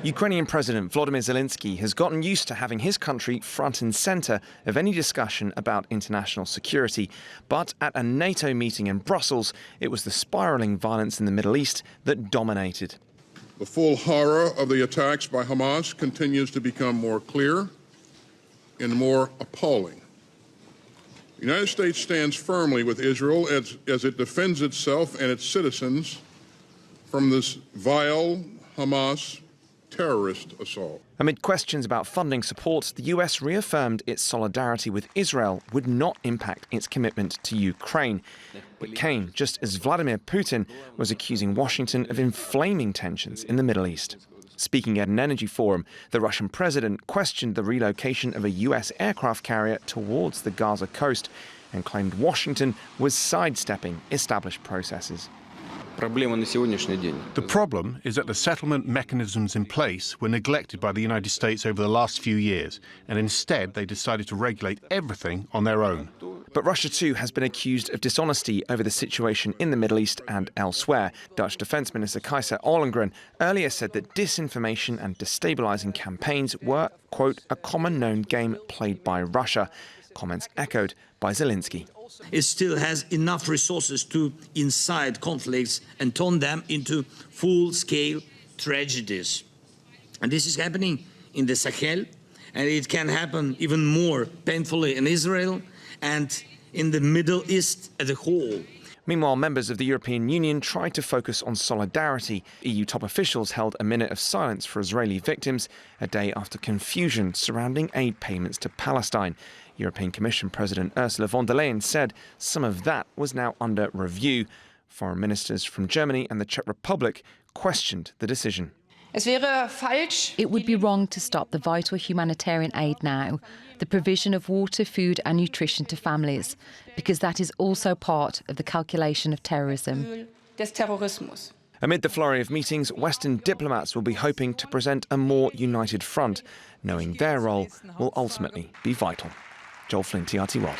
Ukrainian President Volodymyr Zelensky has gotten used to having his country front and centre of any discussion about international security. But at a NATO meeting in Brussels, it was the spiralling violence in the Middle East that dominated. The full horror of the attacks by Hamas continues to become more clear and more appalling. The United States stands firmly with Israel as it defends itself and its citizens from this vile Hamas terrorist assault. Amid questions about funding support, the US reaffirmed its solidarity with Israel would not impact its commitment to Ukraine. It came just as Vladimir Putin was accusing Washington of inflaming tensions in the Middle East. Speaking at an energy forum, the Russian president questioned the relocation of a US aircraft carrier towards the Gaza coast and claimed Washington was sidestepping established processes. The problem is that the settlement mechanisms in place were neglected by the United States over the last few years, and instead they decided to regulate everything on their own. But Russia too has been accused of dishonesty over the situation in the Middle East and elsewhere. Dutch Defence Minister Kajsa Ollongren earlier said that disinformation and destabilising campaigns were, quote, a common known game played by Russia. Comments echoed by Zelensky. It still has enough resources to incite conflicts and turn them into full-scale tragedies. And this is happening in the Sahel, and it can happen even more painfully in Israel and in the Middle East as a whole. Meanwhile, members of the European Union tried to focus on solidarity. EU top officials held a minute of silence for Israeli victims, a day after confusion surrounding aid payments to Palestine. European Commission President Ursula von der Leyen said some of that was now under review. Foreign ministers from Germany and the Czech Republic questioned the decision. It would be wrong to stop the vital humanitarian aid now, the provision of water, food and nutrition to families, because that is also part of the calculation of terrorism. Amid the flurry of meetings, Western diplomats will be hoping to present a more united front, knowing their role will ultimately be vital. Joel Flynn, TRT World.